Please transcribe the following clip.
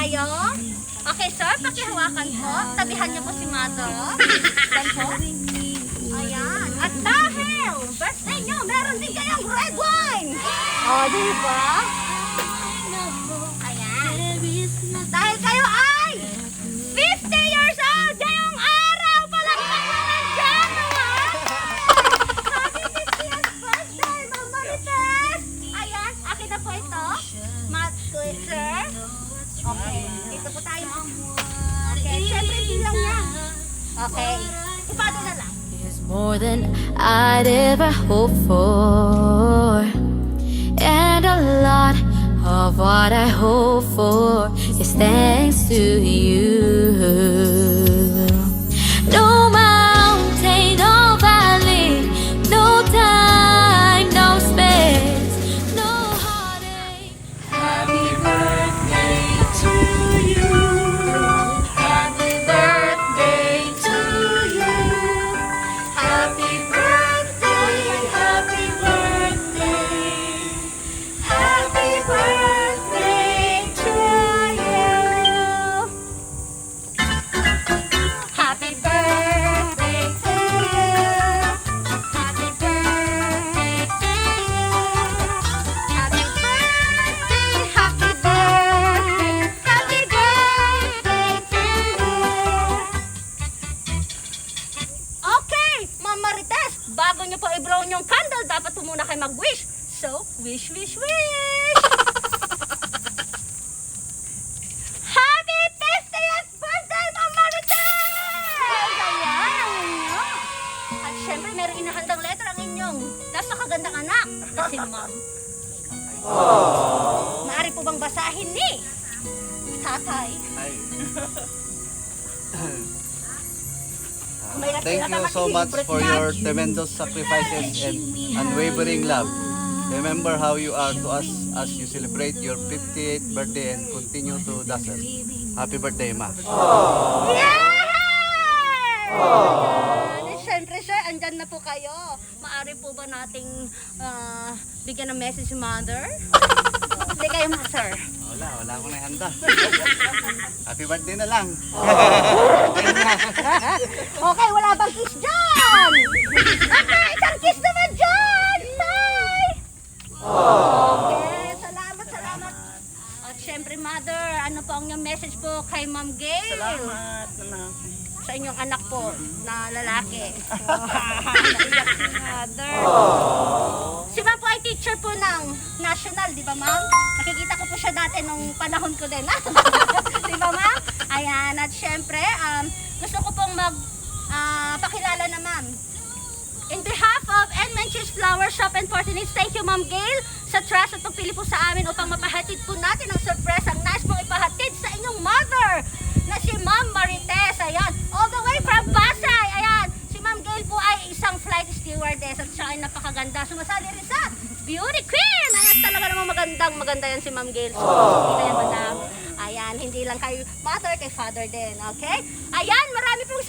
tayo. Okay, sir, pakihawakan po. Tabihan niyo po si Mother. Yan po. Ayan. At dahil birthday niyo, meron din kayong red wine. O, diba? Ayan. Dahil kayo ay 50 years old ngayong araw. Palakpak naman dyan, naman. Happy 50th birthday, Ma'am Marites. Ayan, akin na po ito. Sir. Okay, dito po tayo. Okay, syempre bilang yan. Okay, ipado na lang. More than I'd ever hoped for, and a lot of what I hope for is thanks to you. No mountain, no valley, no time, no space, no heartache. Happy birthday to you. Happy birthday to you. Happy birthday, happy birthday. Happy birthday to you. Happy birthday to you. Happy birthday to you. Happy birthday, happy birthday, happy birthday to you. Okay, Ma'am Marites, bago niyo po i-blow yung candle, dapat po muna kayo mag-wish. So, wish, wish, wish! Happy 50th birthday, Ma'am Marites! Ayan ang inyo. At syempre, meron inahandang letter ang inyong napakagandang anak na si Ma'am. Maaari po bang basahin ni Tatay? Thank you so much for your tremendous sacrifices and unwavering love. Remember how you are to us as you celebrate your 58th birthday and continue to dazzle. Happy birthday, Ma. Yay! Ayan. Siyempre, sir, andyan na po kayo. Maaari po ba nating bigyan ng message si Mother? Hindi kayo, sir. Wala akong nahanda. Happy birthday na lang. Okay, wala bang kiss dyan? Okay, isang kiss naman dyan! Bye! Okay, salamat. At syempre, Mother, ano po ang inyong message po kay Ma'am Gail? Salamat, anak. Sa inyong anak po na lalaki. Naiyak si Mother. Si Ma'am po ay teacher po ng national, di ba, Ma'am? Nakikita ko po siya dati nung panahon ko din. Di ba, Ma'am? Ayan, at syempre, gusto ko pong pakilala na, Ma'am. In behalf of Enmenches Flower Shop and Portinage, thank you, Ma'am Gail, sa trust at pagpili po sa amin upang mapahatid po natin ang surprise ang nais mong ipahatid sa inyong mother na si Ma'am Marites. Ayan, all the way from Pasay. Ayan, si Ma'am Gail po ay isang flight stewardess at siya ay napakaganda. Sumasali rin sa Beauty Queen. Ayan, talaga namang maganda yan si Ma'am Gail. So, kita yan, madam. Ayan, hindi lang kay mother, kay father din. Okay? Ayan, marami pong